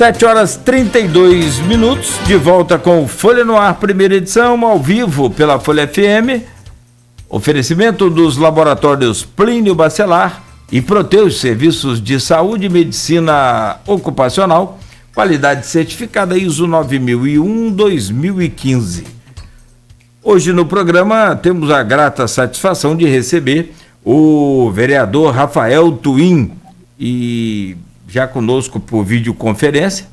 7h32, de volta com Folha no Ar, primeira edição, ao vivo pela Folha FM. Oferecimento dos laboratórios Plínio Bacelar e Proteus, serviços de saúde e medicina ocupacional, qualidade certificada ISO 9001-2015. Hoje no programa temos a grata satisfação de receber o vereador Rafael Twin, e já conosco por videoconferência,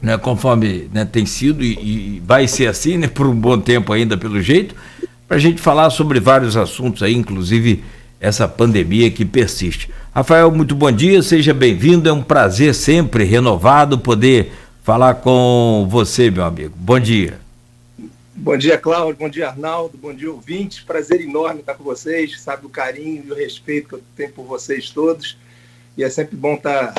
né, conforme, né, tem sido e vai ser assim, né, por um bom tempo ainda, pelo jeito, para a gente falar sobre vários assuntos aí, inclusive essa pandemia que persiste. Rafael, muito bom dia, seja bem-vindo, é um prazer sempre renovado poder falar com você, meu amigo. Bom dia. Bom dia, Cláudio, bom dia, Arnaldo, bom dia, ouvintes, prazer enorme estar com vocês, sabe o carinho e o respeito que eu tenho por vocês todos, e é sempre bom estar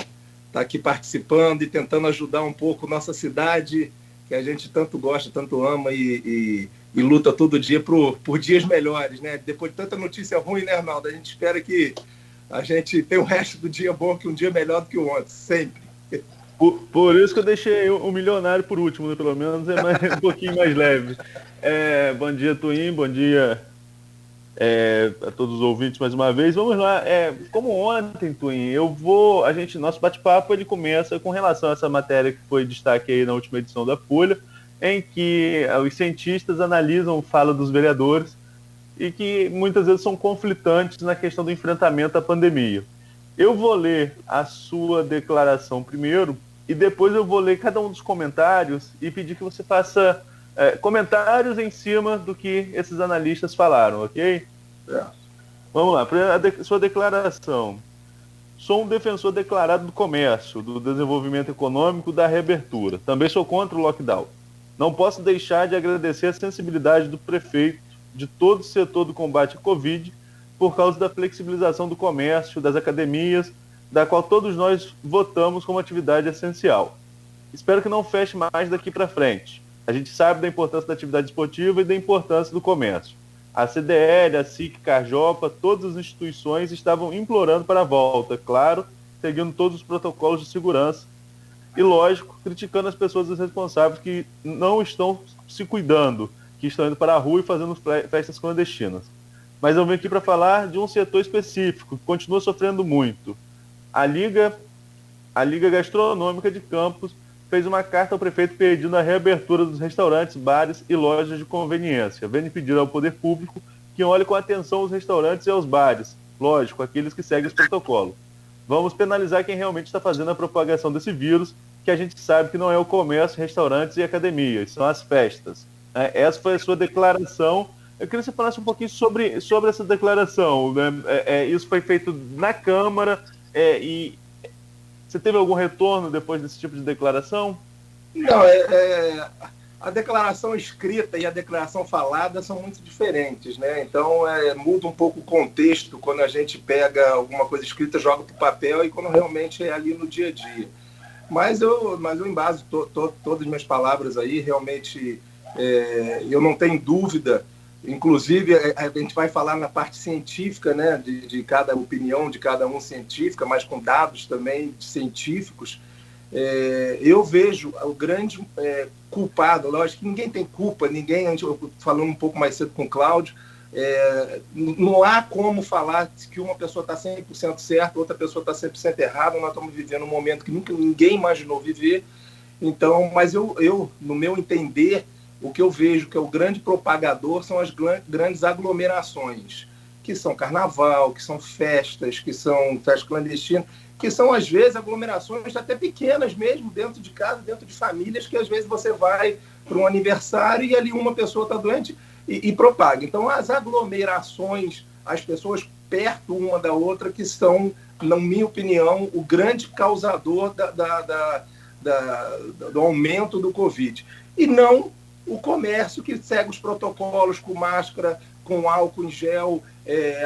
aqui participando e tentando ajudar um pouco nossa cidade, que a gente tanto gosta, tanto ama e luta todo dia por dias melhores, né? Depois de tanta notícia ruim, né, Arnaldo? A gente espera que a gente tenha o resto do dia bom, que um dia melhor do que o outro, sempre. Por isso que eu deixei o milionário por último, né? Pelo menos é um pouquinho mais leve. Bom dia, Twin, bom dia a todos os ouvintes mais uma vez. Vamos lá, como ontem, Twin, nosso bate-papo ele começa com relação a essa matéria que foi destaque aí na última edição da Folha, em que os cientistas analisam fala dos vereadores e que muitas vezes são conflitantes na questão do enfrentamento à pandemia. Eu vou ler a sua declaração primeiro e depois eu vou ler cada um dos comentários e pedir que você faça comentários em cima do que esses analistas falaram, ok? Vamos lá, sua declaração. Sou um defensor declarado do comércio, do desenvolvimento econômico, da reabertura. Também sou contra o lockdown. Não posso deixar de agradecer a sensibilidade do prefeito, de todo o setor do combate à Covid, por causa da flexibilização do comércio, das academias, da qual todos nós votamos como atividade essencial. Espero que não feche mais daqui para frente. A gente sabe da importância da atividade esportiva e da importância do comércio. A CDL, a SIC, Carjopa, todas as instituições estavam implorando para a volta, claro, seguindo todos os protocolos de segurança. E, lógico, criticando as pessoas responsáveis que não estão se cuidando, que estão indo para a rua e fazendo festas clandestinas. Mas eu venho aqui para falar de um setor específico, que continua sofrendo muito. A Liga Gastronômica de Campos fez uma carta ao prefeito pedindo a reabertura dos restaurantes, bares e lojas de conveniência, vendo pedir ao poder público que olhe com atenção os restaurantes e aos bares, lógico, aqueles que seguem os protocolos. Vamos penalizar quem realmente está fazendo a propagação desse vírus, que a gente sabe que não é o comércio, restaurantes e academias, são as festas. Essa foi a sua declaração. Eu queria que você falasse um pouquinho sobre essa declaração, né? Isso foi feito na Câmara e você teve algum retorno depois desse tipo de declaração? Não, a declaração escrita e a declaração falada são muito diferentes, né? Então, muda um pouco o contexto quando a gente pega alguma coisa escrita, joga para o papel e quando realmente é ali no dia a dia. Mas eu embaso todas as minhas palavras aí, realmente eu não tenho dúvida. Inclusive, a gente vai falar na parte científica, né, de cada opinião, de cada um científica, mas com dados também científicos. Eu vejo o grande culpado, lógico que ninguém tem culpa, falando um pouco mais cedo com o Cláudio, não há como falar que uma pessoa está 100% certa, outra pessoa está 100% errada. Nós estamos vivendo um momento que ninguém imaginou viver. Então, mas eu, no meu entender, o que eu vejo que é o grande propagador são as grandes aglomerações, que são carnaval, que são festas clandestinas, que são, às vezes, aglomerações até pequenas mesmo, dentro de casa, dentro de famílias, que às vezes você vai para um aniversário e ali uma pessoa está doente e propaga. Então, as aglomerações, as pessoas perto uma da outra, que são, na minha opinião, o grande causador do aumento do Covid. E não o comércio que segue os protocolos com máscara, com álcool em gel,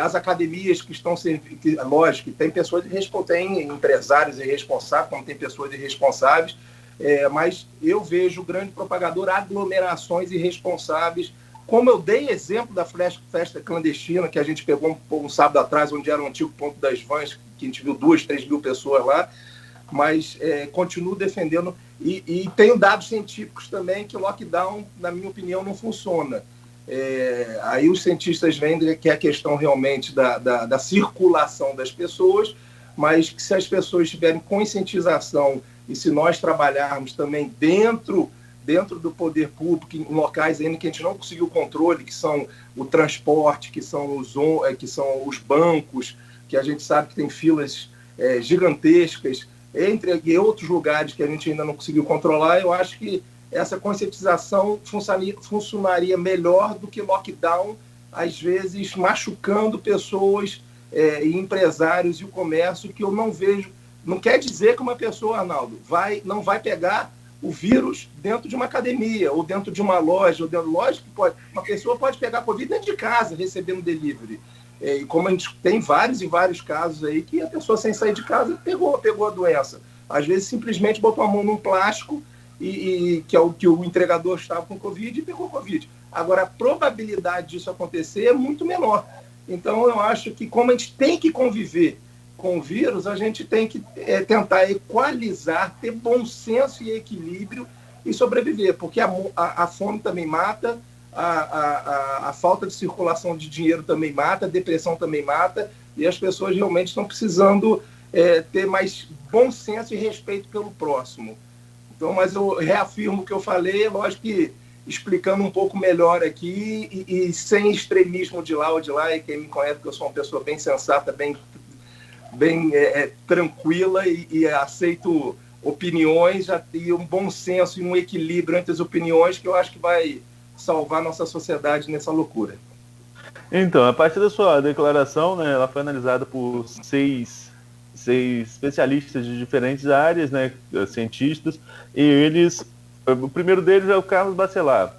as academias que estão servindo, lógico, tem pessoas tem empresários irresponsáveis, como tem pessoas irresponsáveis, mas eu vejo o grande propagador aglomerações irresponsáveis, como eu dei exemplo da festa clandestina, que a gente pegou um sábado atrás, onde era o antigo ponto das vans, que a gente viu 2-3 mil pessoas lá. mas continuo defendendo, e tenho dados científicos também que o lockdown, na minha opinião, não funciona. Aí os cientistas veem que é a questão realmente da circulação das pessoas, mas que se as pessoas tiverem conscientização e se nós trabalharmos também dentro do poder público, em locais ainda que a gente não conseguiu controle, que são o transporte, que são os bancos, que a gente sabe que tem filas gigantescas, entre outros lugares que a gente ainda não conseguiu controlar, eu acho que essa conscientização funcionaria melhor do que lockdown, às vezes machucando pessoas e empresários e o comércio, que eu não vejo. Não quer dizer que uma pessoa, Arnaldo, não vai pegar o vírus dentro de uma academia ou dentro de uma loja. Lógico que pode. Uma pessoa pode pegar Covid dentro de casa, recebendo delivery. E como a gente tem vários e vários casos aí que a pessoa, sem sair de casa, pegou a doença. Às vezes, simplesmente botou a mão num plástico, que é o que o entregador estava com Covid e pegou Covid. Agora, a probabilidade disso acontecer é muito menor. Então, eu acho que, como a gente tem que conviver com o vírus, a gente tem que tentar equalizar, ter bom senso e equilíbrio e sobreviver, porque a fome também mata, a falta de circulação de dinheiro também mata, a depressão também mata, e as pessoas realmente estão precisando ter mais bom senso e respeito pelo próximo. Então, mas eu reafirmo o que eu falei, lógico que explicando um pouco melhor aqui e sem extremismo de lá ou de lá, e quem me conhece, que eu sou uma pessoa bem sensata, bem tranquila e aceito opiniões, e um bom senso e um equilíbrio entre as opiniões, que eu acho que vai salvar nossa sociedade nessa loucura. Então, a partir da sua declaração, né, ela foi analisada por seis especialistas de diferentes áreas, né, cientistas, e o primeiro deles é o Carlos Bacelar.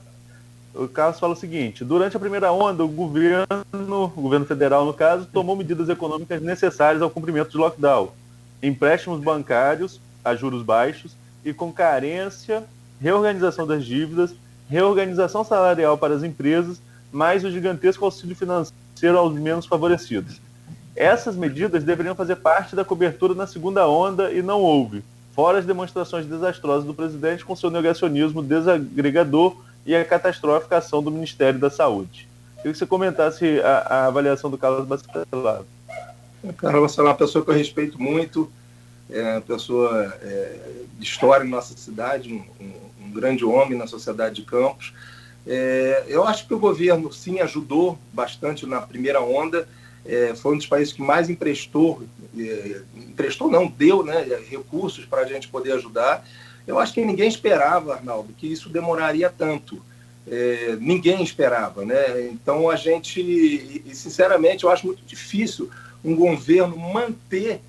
O Carlos fala o seguinte: durante a primeira onda, o governo federal, no caso, tomou medidas econômicas necessárias ao cumprimento de lockdown, empréstimos bancários a juros baixos e com carência, reorganização das dívidas, reorganização salarial para as empresas, mais o gigantesco auxílio financeiro aos menos favorecidos. Essas medidas deveriam fazer parte da cobertura na segunda onda e não houve, fora as demonstrações desastrosas do presidente com seu negacionismo desagregador e a catastrófica ação do Ministério da Saúde. Queria que você comentasse a avaliação do Carlos Bacelar. Carlos Bacelar é uma pessoa que eu respeito muito, é uma pessoa de história em nossa cidade, um grande homem na sociedade de Campos. Eu acho que o governo, sim, ajudou bastante na primeira onda. Foi um dos países que mais deu, né, recursos para a gente poder ajudar. Eu acho que ninguém esperava, Arnaldo, que isso demoraria tanto. Ninguém esperava, né? Então, sinceramente, eu acho muito difícil um governo manter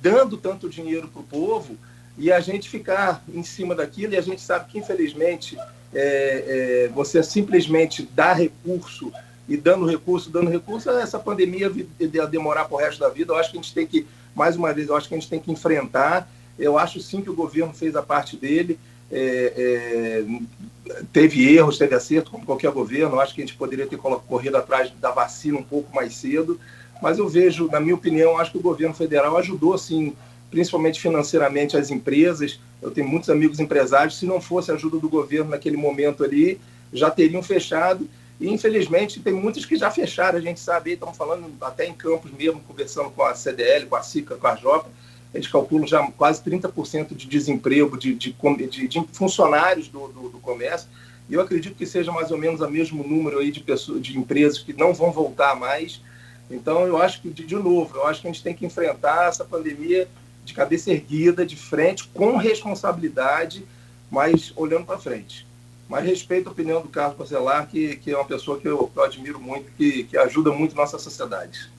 dando tanto dinheiro para o povo e a gente ficar em cima daquilo, e a gente sabe que, infelizmente, você simplesmente dá recurso e dando recurso, essa pandemia ia demorar para o resto da vida. Eu acho que a gente tem que, mais uma vez, enfrentar. Eu acho sim que o governo fez a parte dele, teve erros, teve acerto, como qualquer governo. Eu acho que a gente poderia ter corrido atrás da vacina um pouco mais cedo, mas eu vejo, na minha opinião, acho que o governo federal ajudou, sim, principalmente financeiramente, as empresas. Eu tenho muitos amigos empresários, se não fosse a ajuda do governo naquele momento ali, já teriam fechado. E, infelizmente, tem muitos que já fecharam, a gente sabe, estamos falando até em Campos mesmo, conversando com a CDL, com a SICA, com a JOPA, eles calculam já quase 30% de desemprego de funcionários do comércio, e eu acredito que seja mais ou menos o mesmo número aí de empresas que não vão voltar mais. Então, eu acho que, de novo, eu acho que a gente tem que enfrentar essa pandemia de cabeça erguida, de frente, com responsabilidade, mas olhando para frente. Mas respeito a opinião do Carlos Bacelar, que é uma pessoa que eu admiro muito, que ajuda muito nossa sociedade.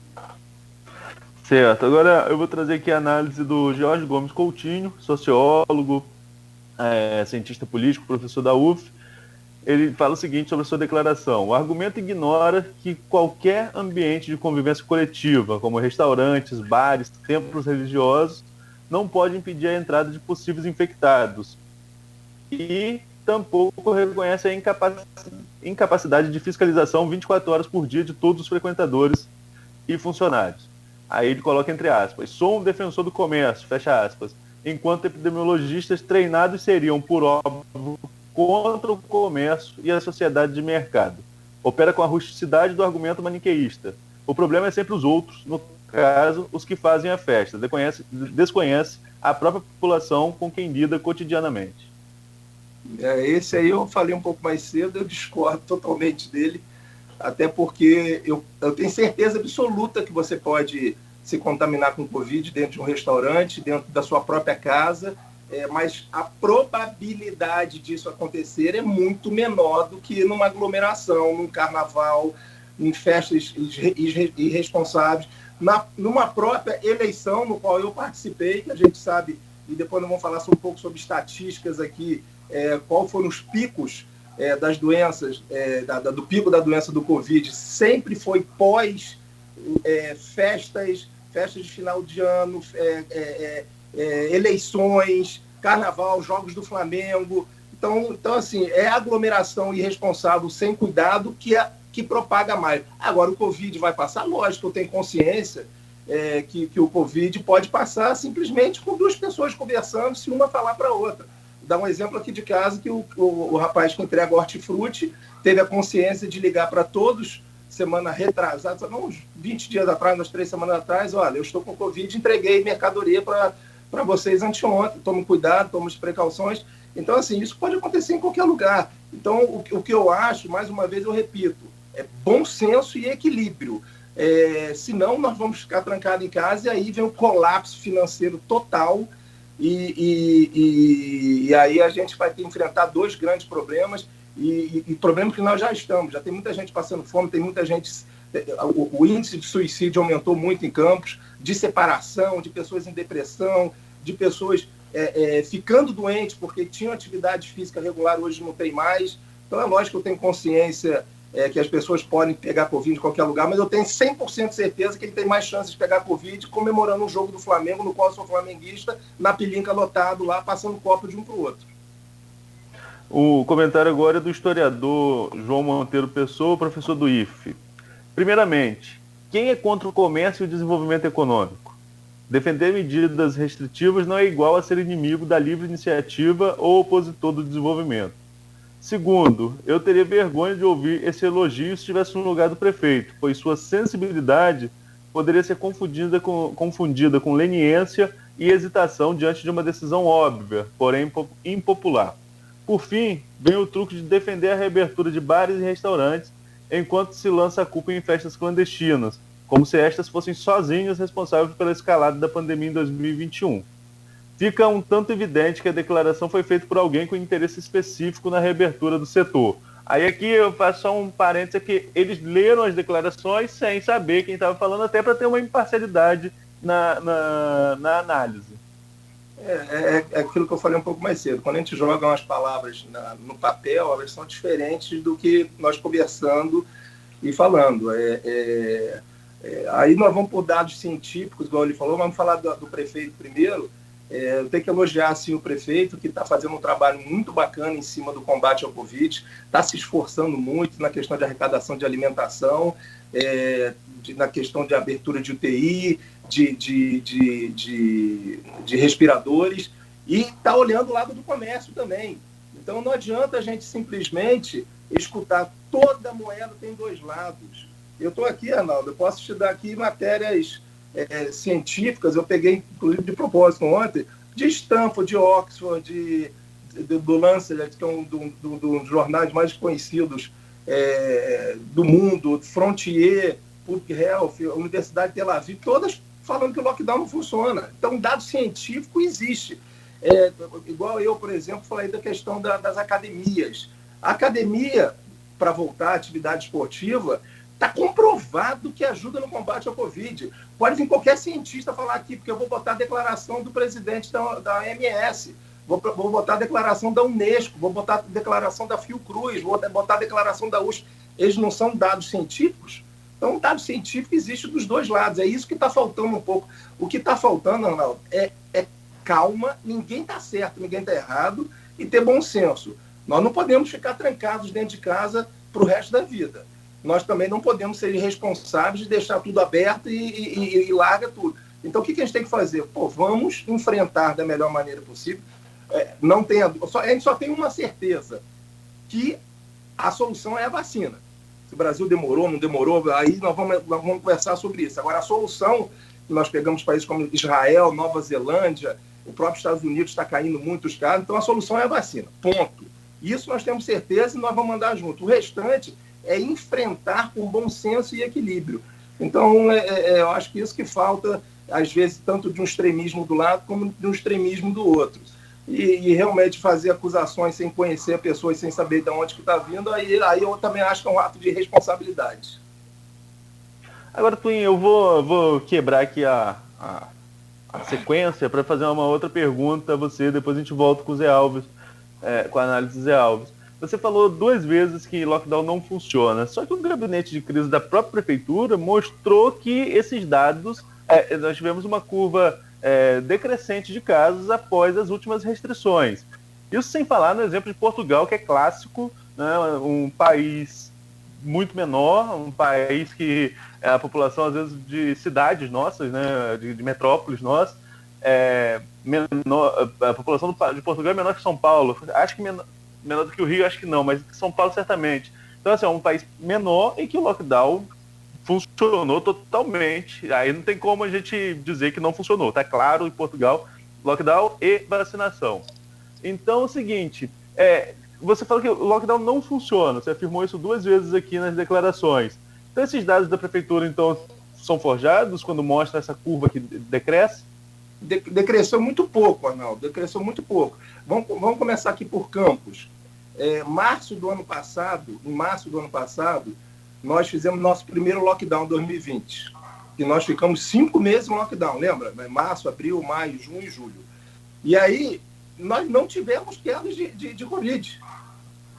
Certo. Agora eu vou trazer aqui a análise do Jorge Gomes Coutinho, sociólogo, cientista político, professor da UF. Ele fala o seguinte sobre a sua declaração: o argumento ignora que qualquer ambiente de convivência coletiva, como restaurantes, bares, templos religiosos, não pode impedir a entrada de possíveis infectados. E tampouco reconhece a incapacidade de fiscalização 24 horas por dia de todos os frequentadores e funcionários. Aí ele coloca entre aspas: sou um defensor do comércio, fecha aspas, enquanto epidemiologistas treinados seriam, por óbvio, contra o comércio e a sociedade de mercado. Opera com a rusticidade do argumento maniqueísta. O problema é sempre os outros, no caso, os que fazem a festa. Desconhece a própria população com quem lida cotidianamente. Esse aí eu falei um pouco mais cedo, eu discordo totalmente dele, até porque eu tenho certeza absoluta que você pode se contaminar com Covid dentro de um restaurante, dentro da sua própria casa, mas a probabilidade disso acontecer é muito menor do que numa aglomeração, num carnaval, em festas irresponsáveis, numa própria eleição no qual eu participei, que a gente sabe, e depois nós vamos falar um pouco sobre estatísticas aqui, qual foram os picos das doenças, do pico da doença do Covid, sempre foi pós festas de final de ano, eleições, carnaval, jogos do Flamengo. Então assim, é aglomeração irresponsável, sem cuidado, que propaga mais. Agora, o Covid vai passar? Lógico, eu tenho consciência que o Covid pode passar simplesmente com duas pessoas conversando, se uma falar para a outra. Dá um exemplo aqui de casa que o rapaz que entrega hortifruti teve a consciência de ligar para todos semana retrasada, uns 20 dias atrás, umas 3 semanas atrás, olha, eu estou com Covid, entreguei mercadoria para vocês anteontem, tomem cuidado, tomem as precauções. Então, assim, isso pode acontecer em qualquer lugar. Então, o que eu acho, mais uma vez eu repito, é bom senso e equilíbrio. Senão, nós vamos ficar trancados em casa e aí vem o colapso financeiro total e aí a gente vai ter que enfrentar 2 grandes problemas e problemas que nós já estamos. Já tem muita gente passando fome, tem muita gente... O índice de suicídio aumentou muito em Campos, de separação, de pessoas em depressão, de pessoas ficando doentes porque tinham atividade física regular, hoje não tem mais. Então, é lógico que eu tenho consciência que as pessoas podem pegar Covid em qualquer lugar, mas eu tenho 100% de certeza que ele tem mais chances de pegar Covid comemorando um jogo do Flamengo, no qual eu sou flamenguista, na pilinca lotado lá, passando copo de um para o outro. O comentário agora é do historiador João Monteiro Pessoa, professor do IFE. Primeiramente, quem é contra o comércio e o desenvolvimento econômico? Defender medidas restritivas não é igual a ser inimigo da livre iniciativa ou opositor do desenvolvimento. Segundo, eu teria vergonha de ouvir esse elogio se estivesse no lugar do prefeito, pois sua sensibilidade poderia ser confundida com leniência e hesitação diante de uma decisão óbvia, porém impopular. Por fim, vem o truque de defender a reabertura de bares e restaurantes enquanto se lança a culpa em festas clandestinas, como se estas fossem sozinhas responsáveis pela escalada da pandemia em 2021. Fica um tanto evidente que a declaração foi feita por alguém com interesse específico na reabertura do setor. Aí aqui eu faço só um parênteses que eles leram as declarações sem saber quem estava falando, até para ter uma imparcialidade na análise. É aquilo que eu falei um pouco mais cedo. Quando a gente joga umas palavras no papel, elas são diferentes do que nós conversando e falando. Aí nós vamos por dados científicos, igual ele falou, vamos falar do prefeito primeiro. Eu tenho que elogiar assim, o prefeito, que está fazendo um trabalho muito bacana em cima do combate ao Covid, está se esforçando muito na questão de arrecadação de alimentação, na questão de abertura de UTI, de respiradores, e está olhando o lado do comércio também. Então não adianta a gente simplesmente escutar, toda moeda tem 2 lados. Eu estou aqui, Arnaldo, eu posso te dar aqui matérias científicas, eu peguei, inclusive, de propósito ontem, de Stanford, de Oxford, do Lancet, que é um dos jornais mais conhecidos do mundo, Frontier, Public Health, Universidade de Tel Aviv, todas falando que o lockdown não funciona. Então, dado científico existe. Igual eu, por exemplo, falei da questão das academias. A academia, para voltar à atividade esportiva, está comprovado que ajuda no combate ao Covid. Pode vir qualquer cientista falar aqui, porque eu vou botar a declaração do presidente da OMS, vou botar a declaração da Unesco, vou botar a declaração da Fiocruz, vou botar a declaração da USP. Eles não são dados científicos? Então, o dado científico existe dos 2 lados. É isso que está faltando um pouco. O que está faltando, Arnaldo, é calma, ninguém está certo, ninguém está errado, e ter bom senso. Nós não podemos ficar trancados dentro de casa para o resto da vida. Nós também não podemos ser irresponsáveis de deixar tudo aberto e larga tudo. Então, o que a gente tem que fazer? Pô, vamos enfrentar da melhor maneira possível. Não tenha, a gente só tem uma certeza, que a solução é a vacina. Se o Brasil demorou, não demorou, aí nós vamos conversar sobre isso. Agora, a solução, nós pegamos países como Israel, Nova Zelândia, o próprio Estados Unidos está caindo muitos casos, então a solução é a vacina, ponto. Isso nós temos certeza e nós vamos andar junto. O restante é enfrentar com bom senso e equilíbrio. Então, eu acho que isso que falta, às vezes, tanto de um extremismo do lado como de um extremismo do outro. E realmente fazer acusações sem conhecer a pessoa e sem saber de onde que está vindo, aí eu também acho que é um ato de responsabilidade. Agora, Twin, eu vou quebrar aqui a sequência para fazer uma outra pergunta a você, depois a gente volta com o Zé Alves, com a análise do Zé Alves. Você falou 2 vezes que lockdown não funciona, só que o gabinete de crise da própria prefeitura mostrou que esses dados, nós tivemos uma curva decrescente de casos após as últimas restrições. Isso sem falar no exemplo de Portugal, que é clássico, né, um país muito menor, um país que a população, às vezes, de cidades nossas, né, de metrópoles nossas, menor, a população de Portugal é menor que São Paulo. Acho que menor do que o Rio, acho que não, mas São Paulo certamente. Então, assim, é um país menor em que o lockdown funcionou totalmente. Aí não tem como a gente dizer que não funcionou. Tá claro, em Portugal, lockdown e vacinação. Então, é o seguinte, você falou que o lockdown não funciona. Você afirmou isso 2 vezes aqui nas declarações. Então, esses dados da prefeitura, então, são forjados quando mostra essa curva que decresce? Decresceu muito pouco, Arnaldo. Decresceu muito pouco. Vamos começar aqui por Campos. Em março do ano passado, nós fizemos nosso primeiro lockdown 2020. E nós ficamos 5 meses em lockdown, lembra? Março, abril, maio, junho e julho. E aí, nós não tivemos quedas de Covid.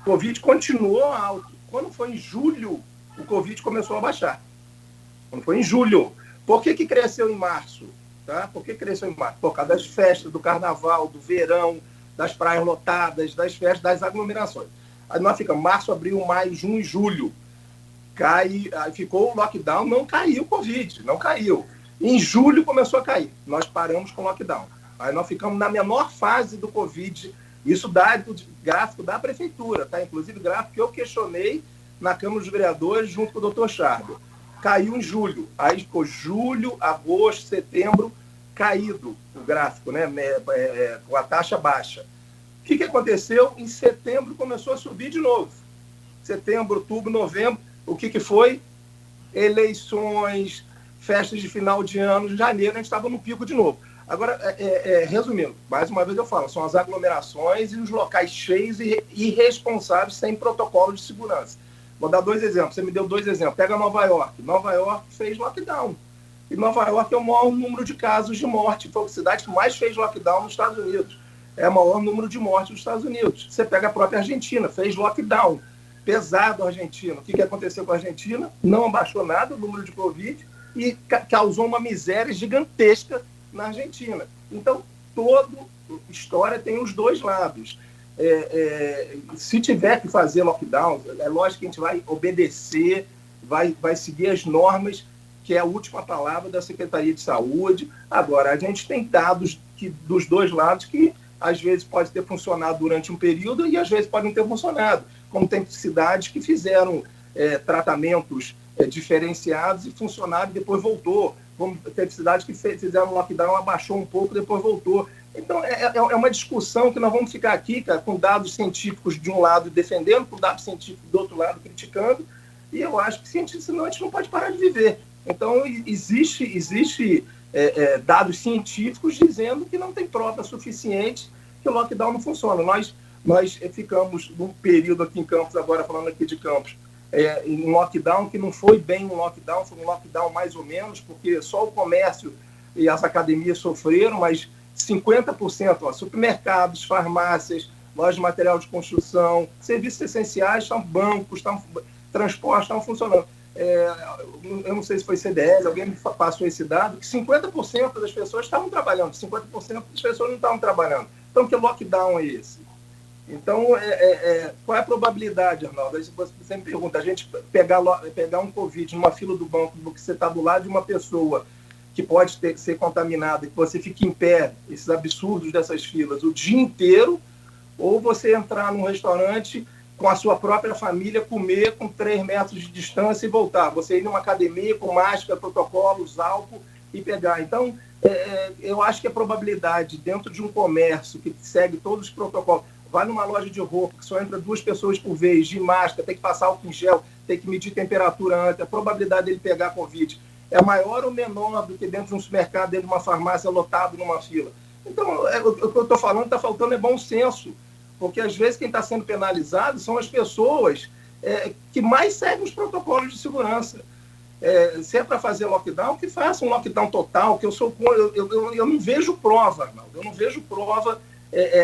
O Covid continuou alto. Quando foi em julho, o Covid começou a baixar. Quando foi em julho. Por que cresceu em março? Tá? Por que cresceu em março? Por causa das festas, do carnaval, do verão, das praias lotadas, das festas, das aglomerações. Aí nós ficamos março, abril, maio, junho e julho. Aí ficou o lockdown, não caiu o Covid, não caiu. Em julho começou a cair, nós paramos com o lockdown. Aí nós ficamos na menor fase do Covid, isso dá do gráfico da prefeitura, tá? Inclusive gráfico que eu questionei na Câmara dos Vereadores junto com o doutor Chardo. Caiu em julho, aí ficou julho, agosto, setembro, caído o gráfico, né? Com a taxa baixa. O que aconteceu? Em setembro começou a subir de novo. Setembro, outubro, novembro. O que foi? Eleições, festas de final de ano, em janeiro a gente estava no pico de novo. Agora, resumindo, mais uma vez eu falo, são as aglomerações e os locais cheios e irresponsáveis sem protocolo de segurança. Vou dar 2 exemplos, você me deu 2 exemplos. Pega Nova York. Nova York fez lockdown. E Nova York é o maior número de casos de morte. Foi a cidade que mais fez lockdown nos Estados Unidos. É o maior número de mortes dos Estados Unidos. Você pega a própria Argentina, fez lockdown. Pesado a Argentina. O que aconteceu com a Argentina? Não abaixou nada o número de Covid e causou uma miséria gigantesca na Argentina. Então, toda história tem os 2 lados. Se tiver que fazer lockdown, é lógico que a gente vai obedecer, vai seguir as normas, que é a última palavra da Secretaria de Saúde. Agora, a gente tem dados dos 2 lados que às vezes pode ter funcionado durante um período e às vezes pode não ter funcionado. Como tem cidades que fizeram tratamentos diferenciados e funcionaram e depois voltou. Como teve cidades que fizeram lockdown, abaixou um pouco, depois voltou. Então, é uma discussão que nós vamos ficar aqui, cara, com dados científicos de um lado defendendo, com dados científicos do outro lado criticando, e eu acho que senão a gente não pode parar de viver. Então, existe dados científicos dizendo que não tem prova suficiente que o lockdown não funciona. Nós ficamos num período aqui em Campos, agora falando aqui de Campos, em um lockdown que não foi bem um lockdown, foi um lockdown mais ou menos, porque só o comércio e as academias sofreram, mas 50%, supermercados, farmácias, lojas de material de construção, serviços essenciais, bancos, transporte, estavam funcionando. Eu não sei se foi CDL, alguém me passou esse dado, que 50% das pessoas estavam trabalhando, 50% das pessoas não estavam trabalhando. Então, que lockdown é esse? Então, qual é a probabilidade, Arnaldo? Aí você me pergunta, a gente pegar um Covid numa fila do banco, porque você está do lado de uma pessoa que pode ser contaminada, que você fique em pé, esses absurdos dessas filas, o dia inteiro, ou você entrar num restaurante com a sua própria família, comer com 3 metros de distância e voltar. Você ir numa academia com máscara, protocolos, álcool e pegar. Então, eu acho que a probabilidade dentro de um comércio que segue todos os protocolos, vai numa loja de roupa, que só entra 2 pessoas por vez, de máscara, tem que passar álcool em gel, tem que medir temperatura antes, a probabilidade dele pegar Covid é maior ou menor do que dentro de um supermercado, dentro de uma farmácia, lotado numa fila. Então, o que eu estou falando, está faltando é bom senso, porque às vezes quem está sendo penalizado são as pessoas que mais seguem os protocolos de segurança. Se é para fazer lockdown, que faça um lockdown total, que eu não vejo prova, Arnaldo, eu não vejo prova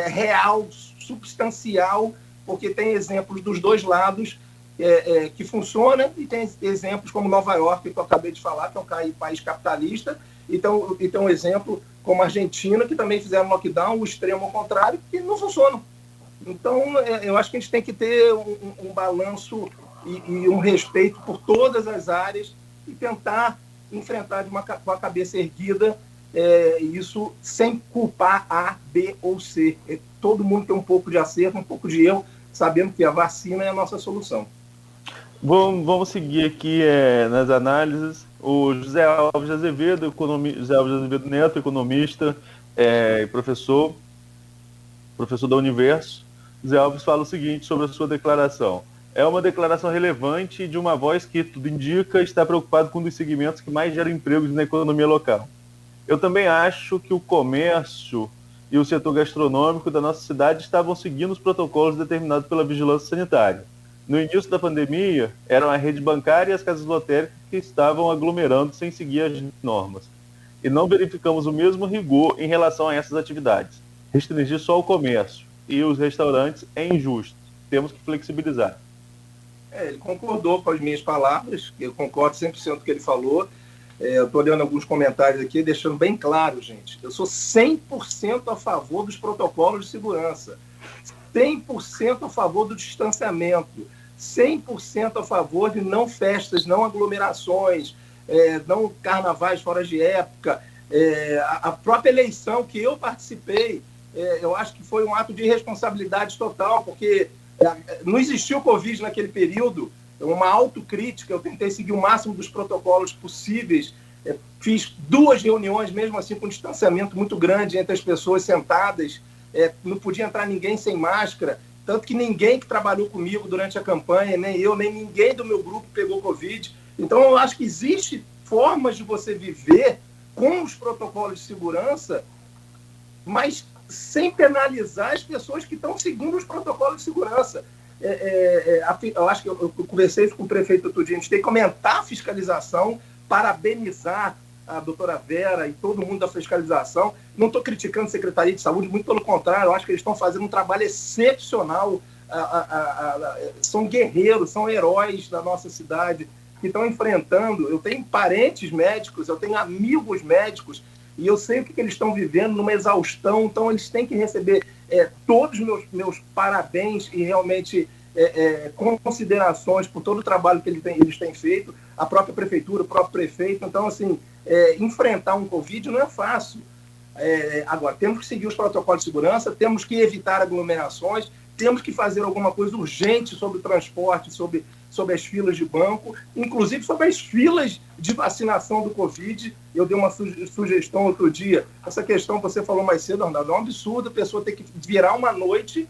real, substancial, porque tem exemplos dos dois lados que funcionam, e tem exemplos como Nova York, que eu acabei de falar, que é um país capitalista, e tem um exemplo como a Argentina, que também fizeram lockdown, o extremo ao contrário, que não funcionam. Então, eu acho que a gente tem que ter um balanço e um respeito por todas as áreas e tentar enfrentar com a cabeça erguida isso sem culpar A, B ou C. Todo mundo tem um pouco de acerto, um pouco de erro, sabendo que a vacina é a nossa solução. Vamos seguir aqui nas análises. O José Alves de Azevedo, José Alves de Azevedo Neto, economista e professor da Universo. José Alves fala o seguinte sobre a sua declaração. É uma declaração relevante de uma voz que, tudo indica, está preocupado com um dos segmentos que mais geram empregos na economia local. Eu também acho que o comércio e o setor gastronômico da nossa cidade estavam seguindo os protocolos determinados pela vigilância sanitária. No início da pandemia, eram a rede bancária e as casas lotéricas que estavam aglomerando sem seguir as normas. E não verificamos o mesmo rigor em relação a essas atividades. Restringir só o comércio e os restaurantes é injusto. Temos que flexibilizar. Ele concordou com as minhas palavras, eu concordo 100% com o que ele falou. Eu estou olhando alguns comentários aqui, deixando bem claro, gente. Eu sou 100% a favor dos protocolos de segurança, 100% a favor do distanciamento, 100% a favor de não festas, não aglomerações, não carnavais fora de época. A própria eleição que eu participei, eu acho que foi um ato de irresponsabilidade total, porque não existiu Covid naquele período, uma autocrítica, eu tentei seguir o máximo dos protocolos possíveis, fiz 2 reuniões, mesmo assim com um distanciamento muito grande entre as pessoas sentadas, não podia entrar ninguém sem máscara, tanto que ninguém que trabalhou comigo durante a campanha, nem eu, nem ninguém do meu grupo pegou Covid. Então eu acho que existem formas de você viver com os protocolos de segurança, mas sem penalizar as pessoas que estão seguindo os protocolos de segurança. Eu acho que eu conversei com o prefeito outro dia, a gente tem que aumentar a fiscalização, parabenizar a doutora Vera e todo mundo da fiscalização. Não estou criticando a Secretaria de Saúde, muito pelo contrário, eu acho que eles estão fazendo um trabalho excepcional. São guerreiros, são heróis da nossa cidade que estão enfrentando. Eu tenho parentes médicos, eu tenho amigos médicos, e eu sei o que eles estão vivendo numa exaustão, então eles têm que receber todos os meus parabéns e realmente considerações por todo o trabalho que eles têm feito, a própria prefeitura, o próprio prefeito. Então, assim, enfrentar um Covid não é fácil. Agora, temos que seguir os protocolos de segurança, temos que evitar aglomerações, temos que fazer alguma coisa urgente sobre o transporte, sobre as filas de banco, inclusive sobre as filas de vacinação do Covid. Eu dei uma sugestão outro dia. Essa questão que você falou mais cedo, Arnaldo, é um absurdo a pessoa ter que virar uma noite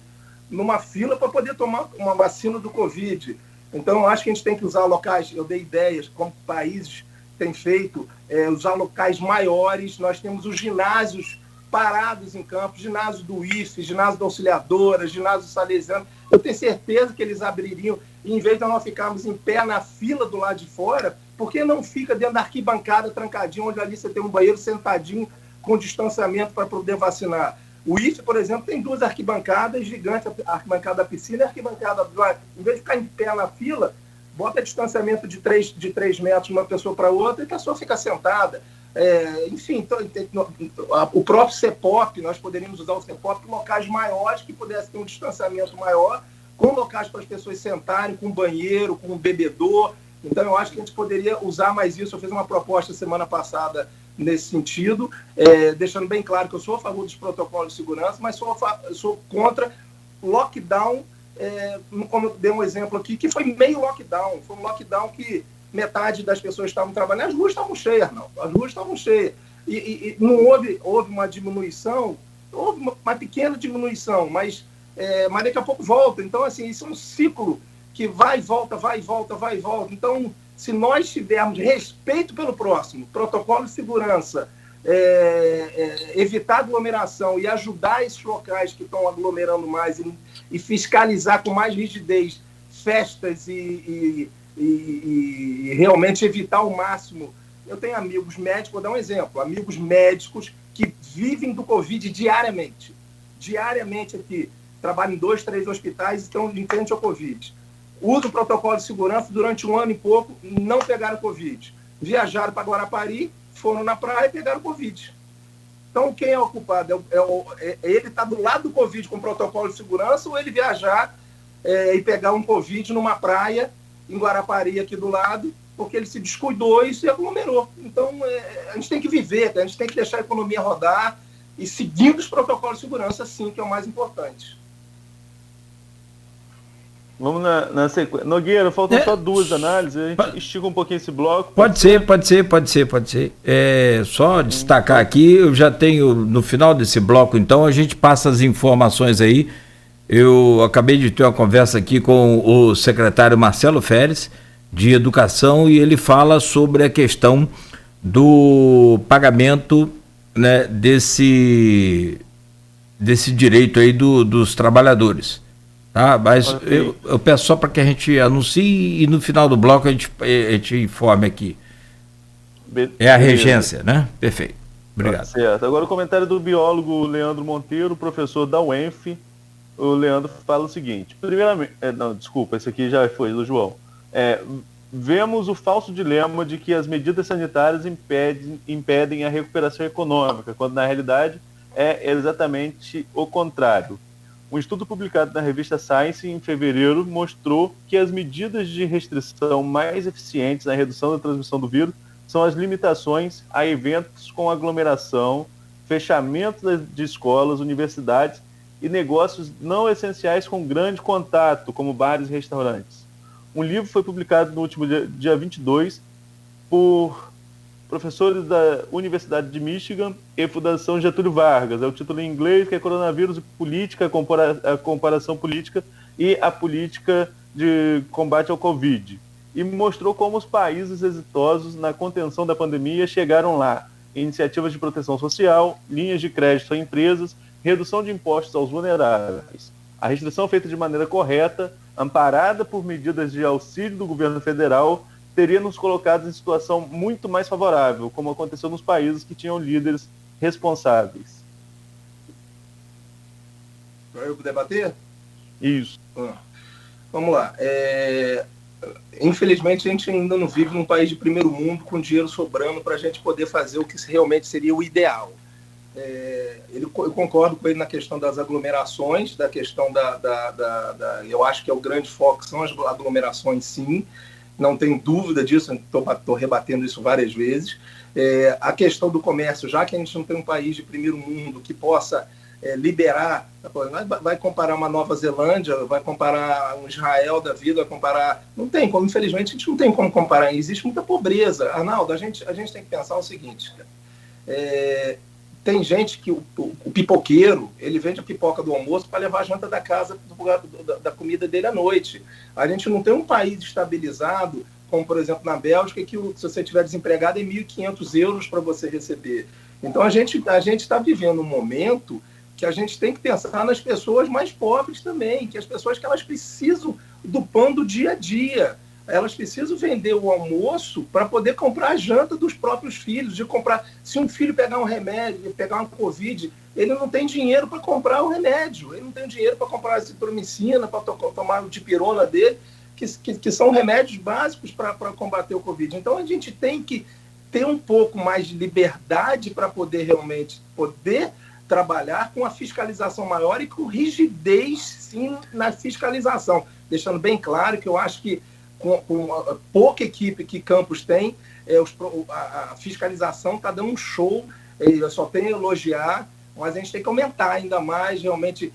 numa fila para poder tomar uma vacina do Covid. Então, eu acho que a gente tem que usar locais, eu dei ideias, como países têm feito, usar locais maiores. Nós temos os ginásios parados em campo, ginásio do IFE, ginásio da Auxiliadora, ginásio salesiano. Eu tenho certeza que eles abririam, e em vez de nós ficarmos em pé na fila do lado de fora, por que não fica dentro da arquibancada trancadinho, onde ali você tem um banheiro sentadinho com distanciamento para poder vacinar? O IFE, por exemplo, tem 2 arquibancadas gigantes, a arquibancada da piscina e a arquibancada do lado. Em vez de ficar em pé na fila, bota distanciamento de 3 metros de uma pessoa para outra e a pessoa fica sentada. Enfim, o próprio CEPOP, nós poderíamos usar o CEPOP em locais maiores que pudesse ter um distanciamento maior, com locais para as pessoas sentarem, com banheiro, com um bebedor. Então, eu acho que a gente poderia usar mais isso. Eu fiz uma proposta semana passada nesse sentido, deixando bem claro que eu sou a favor dos protocolos de segurança, mas sou contra lockdown, como eu dei um exemplo aqui, que foi meio lockdown. Foi um lockdown que metade das pessoas estavam trabalhando, as ruas estavam cheias, Arnaldo, as ruas estavam cheias. E não houve uma diminuição, houve uma pequena diminuição, mas daqui a pouco volta. Então, assim, isso é um ciclo que vai e volta, vai e volta, vai e volta. Então, se nós tivermos respeito pelo próximo, protocolo de segurança, evitar aglomeração e ajudar esses locais que estão aglomerando mais e fiscalizar com mais rigidez festas e realmente evitar ao máximo. Eu tenho amigos médicos, vou dar um exemplo, amigos médicos que vivem do Covid diariamente aqui, trabalham em 2, 3 hospitais e estão em frente ao Covid. Usam o protocolo de segurança durante 1 ano e pouco, não pegaram Covid. Viajaram para Guarapari, foram na praia e pegaram Covid. Então, quem é o culpado? Ele está do lado do Covid com o protocolo de segurança ou ele viajar e pegar um Covid numa praia em Guarapari, aqui do lado, porque ele se descuidou e se aglomerou. Então, a gente tem que viver, a gente tem que deixar a economia rodar e seguindo os protocolos de segurança, sim, que é o mais importante. Vamos na sequência. Nogueira, faltam só 2 análises, a gente estica um pouquinho esse bloco. Pode ser. Só destacar aqui, eu já tenho, no final desse bloco, então, a gente passa as informações aí. Eu acabei de ter uma conversa aqui com o secretário Marcelo Feres, de Educação, e ele fala sobre a questão do pagamento, né, desse direito aí dos trabalhadores. Tá? Mas okay. eu peço só para que a gente anuncie e no final do bloco a gente informe aqui. É a regência, né? Perfeito. Obrigado. Certo. Agora o comentário do biólogo Leandro Monteiro, professor da UENF. O Leandro fala o seguinte. Primeiramente, desculpa, esse aqui já foi do João. Vemos o falso dilema de que as medidas sanitárias impedem a recuperação econômica, quando na realidade é exatamente o contrário. Um estudo publicado na revista Science em fevereiro mostrou que as medidas de restrição mais eficientes na redução da transmissão do vírus são as limitações a eventos com aglomeração, fechamento de escolas, universidades e negócios não essenciais com grande contato, como bares e restaurantes. Um livro foi publicado no último dia 22 por professores da Universidade de Michigan e Fundação Getúlio Vargas. É o título em inglês, que é Coronavírus e Política, a comparação política e a política de combate ao Covid. E mostrou como os países exitosos na contenção da pandemia chegaram lá. Iniciativas de proteção social, linhas de crédito a empresas, redução de impostos aos vulneráveis. A restrição feita de maneira correta, amparada por medidas de auxílio do governo federal, teria nos colocado em situação muito mais favorável, como aconteceu nos países que tinham líderes responsáveis. Para eu debater? Isso. Vamos lá. Infelizmente, a gente ainda não vive num país de primeiro mundo com dinheiro sobrando para a gente poder fazer o que realmente seria o ideal. Eu concordo com ele na questão das aglomerações, da questão eu acho que é o grande foco, são as aglomerações, sim. Não tem dúvida disso, estou rebatendo isso várias vezes. A questão do comércio, já que a gente não tem um país de primeiro mundo que possa liberar, vai comparar uma Nova Zelândia, vai comparar um Israel da vida, vai comparar... Não tem como, infelizmente, a gente não tem como comparar. Existe muita pobreza. Arnaldo, a gente tem que pensar o seguinte, tem gente que o pipoqueiro, ele vende a pipoca do almoço para levar a janta da casa, da comida dele à noite. A gente não tem um país estabilizado, como, por exemplo, na Bélgica, que se você estiver desempregado é 1.500 euros para você receber. Então, a gente está vivendo um momento que a gente tem que pensar nas pessoas mais pobres também, que as pessoas que elas precisam do pão do dia a dia. Elas precisam vender o almoço para poder comprar a janta dos próprios filhos, de comprar. Se um filho pegar um remédio, pegar uma Covid, ele não tem dinheiro para comprar o remédio, ele não tem dinheiro para comprar a azitromicina, para tomar o dipirona dele, que são remédios básicos para combater o Covid. Então, a gente tem que ter um pouco mais de liberdade para poder realmente trabalhar com a fiscalização maior e com rigidez, sim, na fiscalização. Deixando bem claro que eu acho que com a pouca equipe que Campos tem, a fiscalização está dando um show, eu só tenho a elogiar, mas a gente tem que aumentar ainda mais, realmente.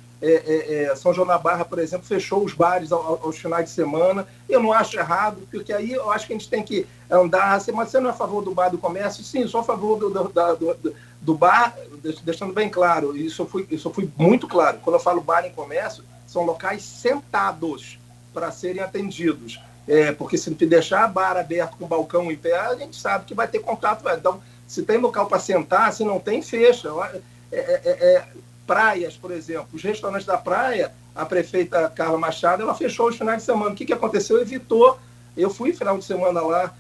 São João da Barra, por exemplo, fechou os bares aos finais de semana. Eu não acho errado, porque aí eu acho que a gente tem que andar. Mas você não é a favor do bar do comércio? Sim, sou a favor do bar, deixando bem claro, isso eu fui muito claro. Quando eu falo bar em comércio, são locais sentados para serem atendidos. Porque se deixar bar aberto com balcão em pé, a gente sabe que vai ter contato. Então, se tem local para sentar, se não tem, fecha. Praias, por exemplo, os restaurantes da praia, a prefeita Carla Machado, ela fechou os finais de semana. O que aconteceu? Evitou. Eu fui final de semana lá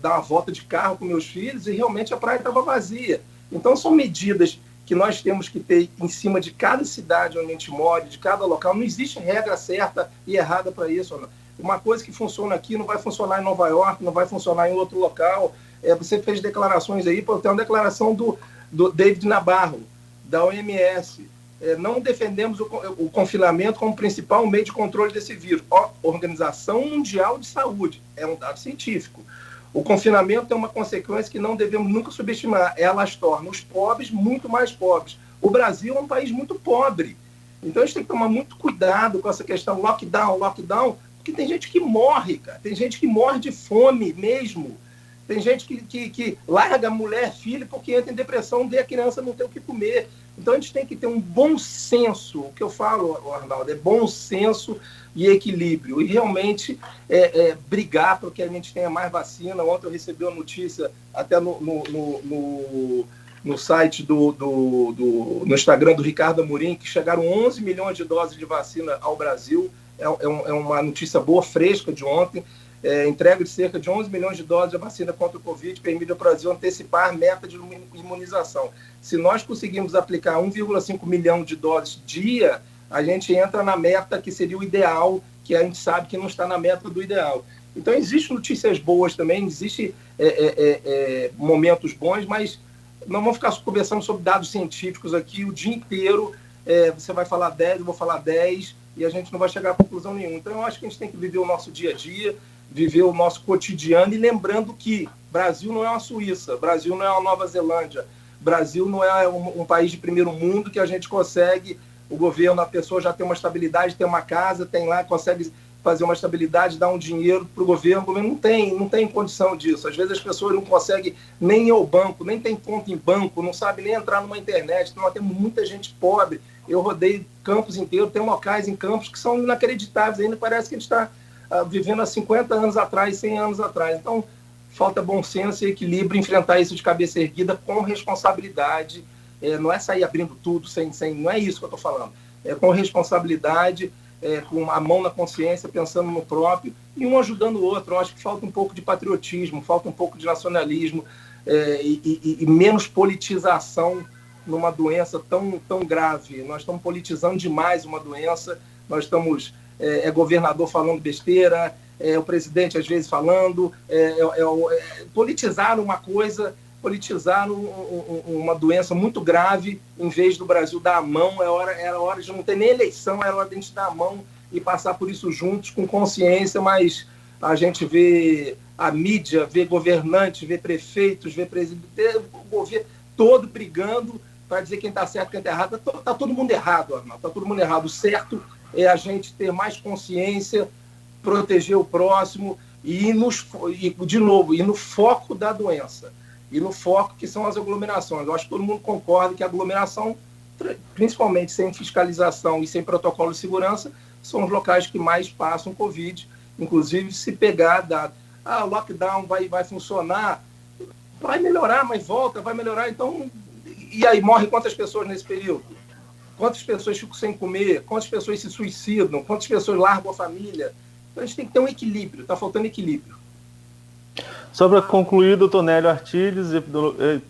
dar uma volta de carro com meus filhos e realmente a praia estava vazia. Então são medidas que nós temos que ter em cima de cada cidade onde a gente mora, de cada local. Não existe regra certa e errada para isso. Não. Uma coisa que funciona aqui não vai funcionar em Nova York, não vai funcionar em outro local. Você fez declarações aí, tem uma declaração do David Nabarro, da OMS. Não defendemos o confinamento como principal meio de controle desse vírus. Organização Mundial de Saúde, é um dado científico. O confinamento tem uma consequência que não devemos nunca subestimar. Elas tornam os pobres muito mais pobres. O Brasil é um país muito pobre. Então a gente tem que tomar muito cuidado com essa questão lockdown, porque tem gente que morre, cara. Tem gente que morre de fome mesmo. Tem gente que larga mulher, filho, porque entra em depressão e a criança não tem o que comer. Então, a gente tem que ter um bom senso. O que eu falo, Arnaldo, é bom senso e equilíbrio. E realmente brigar para que a gente tenha mais vacina. Ontem eu recebi uma notícia, até no site no Instagram do Ricardo Amorim, que chegaram 11 milhões de doses de vacina ao Brasil. É uma notícia boa, fresca de ontem. Entrega de cerca de 11 milhões de doses de vacina contra o Covid permite ao Brasil antecipar a meta de imunização. Se nós conseguirmos aplicar 1,5 milhão de doses dia, a gente entra na meta que seria o ideal, que a gente sabe que não está na meta do ideal. Então, existem notícias boas também, existem momentos bons, mas não vamos ficar conversando sobre dados científicos aqui o dia inteiro. Você vai falar 10, eu vou falar 10, e a gente não vai chegar a conclusão nenhuma. Então, eu acho que a gente tem que viver o nosso dia a dia, viver o nosso cotidiano, e lembrando que Brasil não é uma Suíça, Brasil não é uma Nova Zelândia, Brasil não é um país de primeiro mundo que a gente consegue, o governo, a pessoa já tem uma estabilidade, tem uma casa, tem lá, consegue fazer uma estabilidade, dar um dinheiro para o governo não tem condição disso. Às vezes as pessoas não conseguem nem ir ao banco, nem tem conta em banco, não sabe nem entrar numa internet. Então, nós temos muita gente pobre. Eu rodei campos inteiros, tem locais em campos que são inacreditáveis, ainda parece que a gente está vivendo há 50 anos atrás, 100 anos atrás. Então, falta bom senso e equilíbrio, enfrentar isso de cabeça erguida com responsabilidade. Não é sair abrindo tudo, não é isso que eu estou falando. É com responsabilidade, com a mão na consciência, pensando no próprio, e um ajudando o outro. Eu acho que falta um pouco de patriotismo, falta um pouco de nacionalismo e menos politização numa doença tão grave. Nós estamos politizando demais uma doença, nós estamos... governador falando besteira, o presidente às vezes falando, politizaram uma coisa, politizaram uma doença muito grave, em vez do Brasil dar a mão. Era hora de não ter nem eleição, era hora de a gente dar a mão e passar por isso juntos, com consciência, mas a gente vê a mídia, vê governantes, vê prefeitos, vê presidente, o governo todo brigando para dizer quem está certo e quem está errado. Está todo mundo errado, Arnaldo, está todo mundo errado. O certo é a gente ter mais consciência, proteger o próximo e de novo, ir no foco da doença. E no foco que são as aglomerações. Eu acho que todo mundo concorda que a aglomeração, principalmente sem fiscalização e sem protocolo de segurança, são os locais que mais passam Covid. Inclusive, se pegar o lockdown vai funcionar, vai melhorar, mas volta, vai melhorar. Então, e aí, morre quantas pessoas nesse período? Quantas pessoas ficam sem comer? Quantas pessoas se suicidam? Quantas pessoas largam a família? Então, a gente tem que ter um equilíbrio. Está faltando equilíbrio. Só para concluir, doutor Nélio Artiles,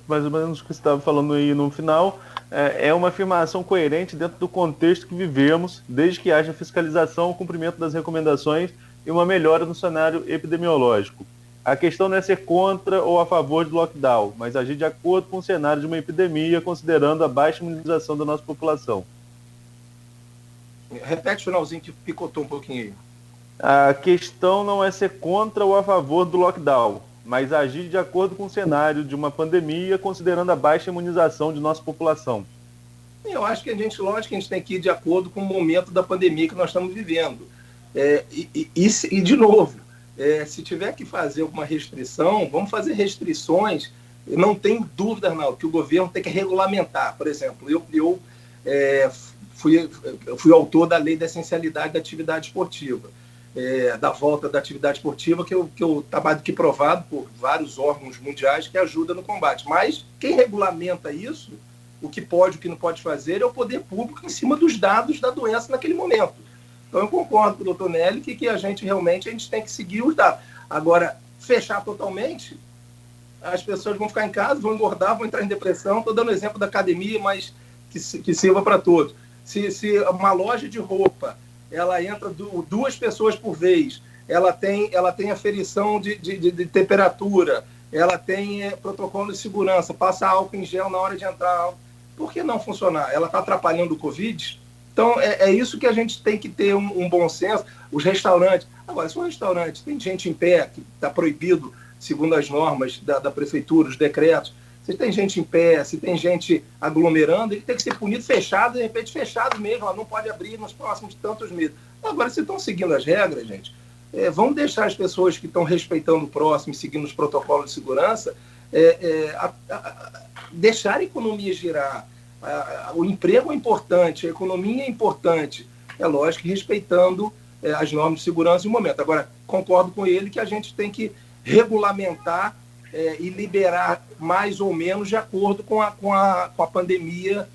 mais ou menos o que você estava falando aí no final, é uma afirmação coerente dentro do contexto que vivemos, desde que haja fiscalização, cumprimento das recomendações e uma melhora no cenário epidemiológico. A questão não é ser contra ou a favor do lockdown, mas agir de acordo com o cenário de uma epidemia, considerando a baixa imunização da nossa população. Repete o finalzinho que picotou um pouquinho aí. A questão não é ser contra ou a favor do lockdown, mas agir de acordo com o cenário de uma pandemia, considerando a baixa imunização de nossa população. Eu acho que lógico que a gente tem que ir de acordo com o momento da pandemia que nós estamos vivendo. E de novo, se tiver que fazer alguma restrição, vamos fazer restrições. Eu não tenho dúvida, Arnaldo, que o governo tem que regulamentar. Por exemplo, eu fui autor da lei da essencialidade da atividade esportiva, da volta da atividade esportiva, que provado por vários órgãos mundiais que ajuda no combate. Mas quem regulamenta isso, o que pode e o que não pode fazer, é o poder público em cima dos dados da doença naquele momento. Então eu concordo com o doutor Nelly que a gente tem que seguir os dados. Agora, fechar totalmente, as pessoas vão ficar em casa, vão engordar, vão entrar em depressão. Estou dando exemplo da academia, mas que sirva para todos. Se uma loja de roupa, ela entra 2 pessoas por vez, ela tem aferição de temperatura, ela tem protocolo de segurança, passa álcool em gel na hora de entrar. Por que não funcionar? Ela está atrapalhando o Covid? Então, é isso que a gente tem que ter um bom senso. Os restaurantes. Agora, se um restaurante tem gente em pé, que está proibido, segundo as normas da prefeitura, os decretos, se tem gente em pé, se tem gente aglomerando, ele tem que ser punido fechado, de repente fechado mesmo, ela não pode abrir nos próximos tantos meses. Agora, se estão seguindo as regras, gente, vamos deixar as pessoas que estão respeitando o próximo, seguindo os protocolos de segurança, deixar a economia girar. O emprego é importante, a economia é importante, é lógico que respeitando as normas de segurança no momento. Agora, concordo com ele que a gente tem que regulamentar e liberar mais ou menos de acordo com a pandemia,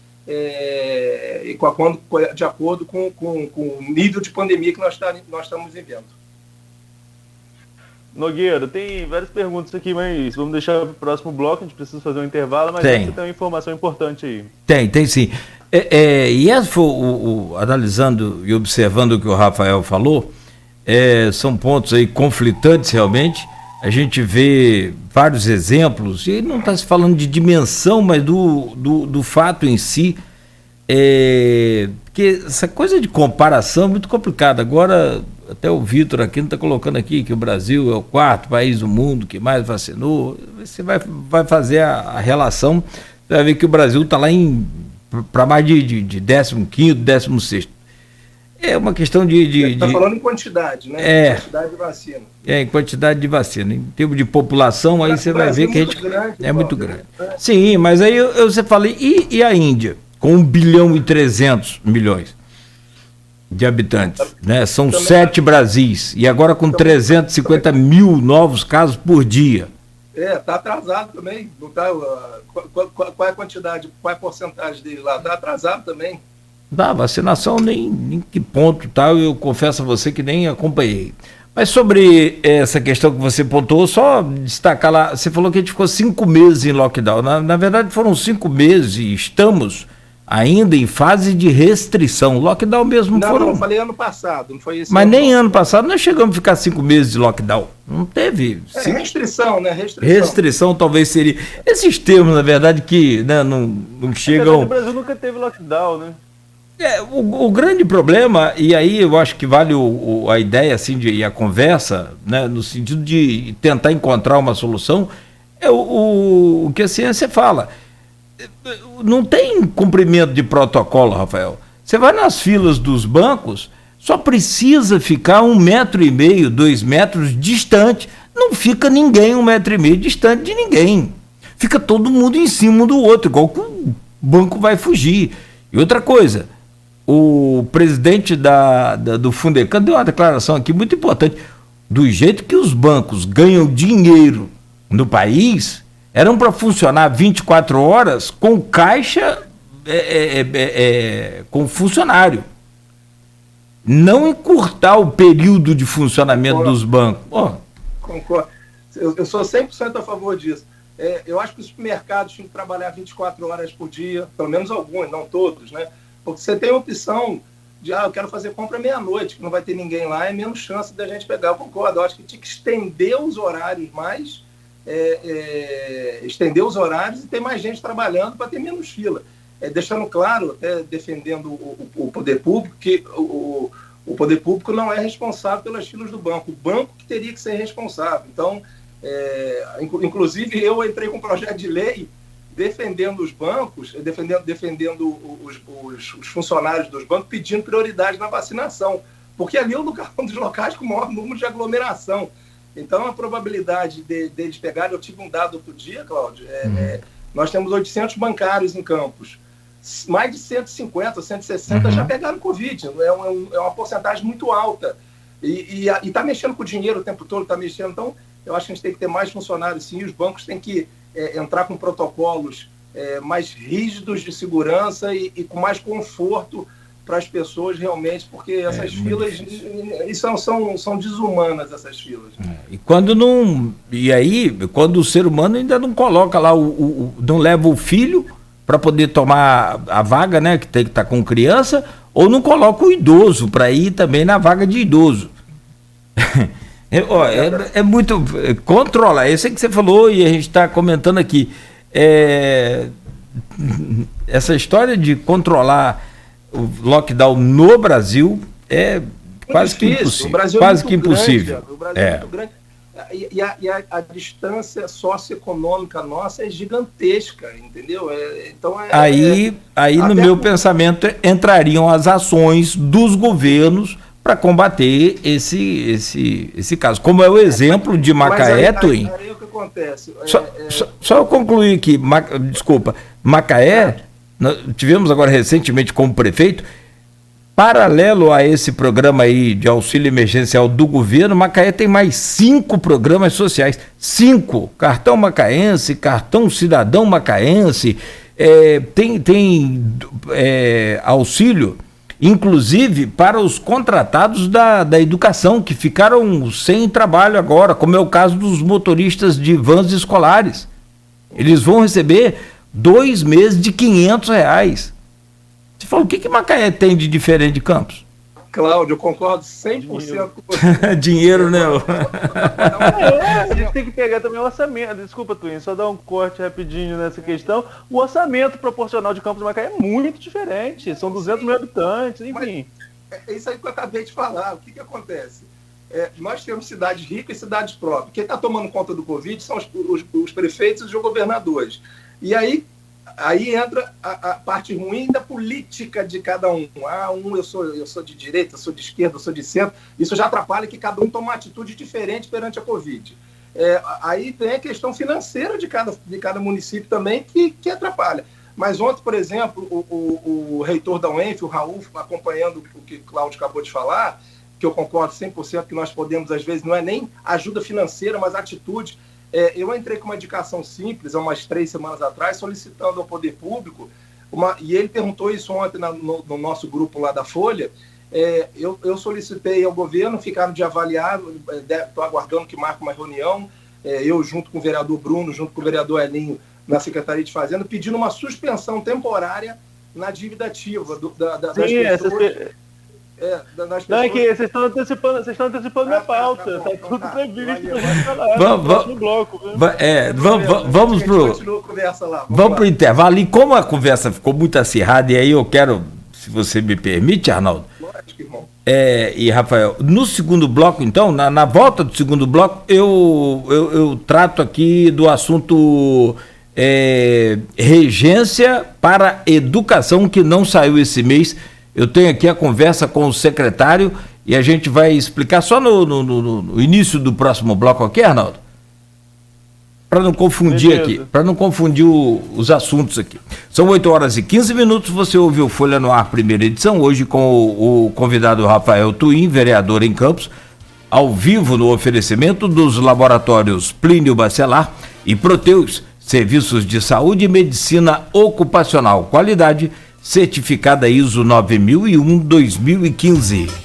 de acordo com o nível de pandemia que nós estamos vivendo. Nogueira, tem várias perguntas aqui, mas vamos deixar para o próximo bloco, a gente precisa fazer um intervalo, mas você tem uma informação importante aí. Tem sim. E analisando e observando o que o Rafael falou, são pontos aí conflitantes realmente. A gente vê vários exemplos, e não está se falando de dimensão, mas do fato em si, porque essa coisa de comparação é muito complicada. Agora, até o Vitor aqui não está colocando aqui que o Brasil é o 4º país do mundo que mais vacinou. Você vai fazer a relação, você vai ver que o Brasil está lá para mais de 15º, 16º. É uma questão de... Está falando em quantidade, né? Quantidade de vacina. Em quantidade de vacina. Em termos de população, aí você vai ver que a gente... É muito grande. Sim, mas aí você fala, e a Índia? Com 1,3 bilhão de habitantes, né? São 7 Brasis, e agora com 350 mil novos casos por dia. Está atrasado também. Não tá, qual é a quantidade, qual é a porcentagem dele lá? Está atrasado também. Da vacinação, nem que ponto tal, eu confesso a você que nem acompanhei. Mas sobre essa questão que você pontuou, só destacar lá, você falou que a gente ficou 5 meses em lockdown. Na verdade foram 5 meses e estamos ainda em fase de restrição. Lockdown mesmo não, foram... Não, eu falei ano passado, não foi esse. Mas nem ano passado nós chegamos a ficar 5 meses de lockdown. Não teve. Restrição, né? Restrição talvez seria. Esses termos, na verdade, que né, não chegam... O Brasil nunca teve lockdown, né? O grande problema, e aí eu acho que vale a ideia assim, e a conversa, né, no sentido de tentar encontrar uma solução, é o que a ciência fala. Não tem cumprimento de protocolo, Rafael. Você vai nas filas dos bancos, só precisa ficar 1,5 metro, 2 metros distante. Não fica ninguém 1,5 metro distante de ninguém. Fica todo mundo em cima do outro, igual que o banco vai fugir. E outra coisa, o presidente do Fundecam deu uma declaração aqui muito importante. Do jeito que os bancos ganham dinheiro no país, eram para funcionar 24 horas com caixa, com funcionário. Não encurtar o período de funcionamento dos bancos. Concordo. Eu sou 100% a favor disso. Eu acho que os supermercados tinham que trabalhar 24 horas por dia, pelo menos alguns, não todos, né? Porque você tem a opção de, eu quero fazer compra meia-noite, que não vai ter ninguém lá, é menos chance da gente pegar. Eu concordo, eu acho que tinha que estender os horários mais, estender os horários e ter mais gente trabalhando para ter menos fila. Deixando claro, até defendendo o poder público, que o poder público não é responsável pelas filas do banco. O banco que teria que ser responsável. Então, Inclusive, eu entrei com um projeto de lei defendendo os bancos, defendendo os funcionários dos bancos, pedindo prioridade na vacinação, porque ali é um dos locais com o maior número de aglomeração. Então, a probabilidade deles pegarem, eu tive um dado outro dia, Cláudio, nós temos 800 bancários em Campos, mais de 150, 160 já pegaram Covid, é uma porcentagem muito alta, e está mexendo com o dinheiro o tempo todo, está mexendo, então eu acho que a gente tem que ter mais funcionários, sim, e os bancos têm que entrar com protocolos mais rígidos de segurança e com mais conforto para as pessoas realmente, porque essas filas são desumanas, essas filas. E aí, quando o ser humano ainda não coloca lá, não leva o filho para poder tomar a vaga, né, que tem que estar com criança, ou não coloca o idoso para ir também na vaga de idoso. É muito controlar, esse é que você falou e a gente está comentando aqui, essa história de controlar o lockdown no Brasil é quase que impossível. O Brasil quase que impossível. O Brasil é muito grande. E a distância socioeconômica nossa é gigantesca, entendeu? Então aí no meu pensamento entrariam as ações dos governos para combater esse caso. Como é o exemplo de Macaé, Twin. Aí o que acontece? Só eu concluir aqui, desculpa, Macaé, nós tivemos agora recentemente como prefeito, paralelo a esse programa aí de auxílio emergencial do governo, Macaé tem mais 5 programas sociais, 5, cartão macaense, cartão cidadão macaense, tem auxílio, inclusive para os contratados da educação, que ficaram sem trabalho agora, como é o caso dos motoristas de vans escolares. Eles vão receber 2 meses de R$500. Você falou, o que Macaé tem de diferente de Campos? Cláudio, eu concordo 100% com você. Dinheiro, né? A gente tem que pegar também o orçamento. Desculpa, Twin, só dar um corte rapidinho nessa questão. O orçamento proporcional de Campos do Macaé é muito diferente. São 200 mil habitantes, enfim. É isso aí que eu acabei de falar. O que acontece? Nós temos cidades ricas e cidades próprias. Quem está tomando conta do Covid são os prefeitos e os governadores. E aí entra a parte ruim da política de cada um. Eu sou de direita, eu sou de esquerda, eu sou de centro. Isso já atrapalha que cada um toma uma atitude diferente perante a Covid. Aí tem a questão financeira de cada município também que atrapalha. Mas ontem, por exemplo, o reitor da UENF, o Raul, acompanhando o que o Cláudio acabou de falar, que eu concordo 100% que nós podemos, às vezes, não é nem ajuda financeira, mas atitude. Eu entrei com uma indicação simples, há umas 3 semanas atrás, solicitando ao poder público, e ele perguntou isso ontem no nosso grupo lá da Folha. Eu solicitei ao governo, ficaram de avaliar, estou aguardando que marque uma reunião, eu junto com o vereador Bruno, junto com o vereador Elinho, na Secretaria de Fazenda, pedindo uma suspensão temporária na dívida ativa das pessoas. Não, é que vocês estão antecipando minha pauta. Tá tudo previsto pra gente falar. Vamos bloco. Vamos pro intervalo. E como a conversa ficou muito acirrada, e aí eu quero, se você me permite, Arnaldo. Lógico, irmão. E Rafael, no segundo bloco, então, na volta do segundo bloco, eu trato aqui do assunto regência para educação, que não saiu esse mês. Eu tenho aqui a conversa com o secretário e a gente vai explicar só no início do próximo bloco, ok, Arnaldo? Para não confundir aqui, para não confundir os assuntos aqui. São 8h15, você ouviu Folha no Ar, primeira edição, hoje com o convidado Rafael Twin, vereador em Campos, ao vivo no oferecimento dos laboratórios Plínio Bacelar e Proteus, serviços de saúde e medicina ocupacional, qualidade certificada ISO 9001-2015.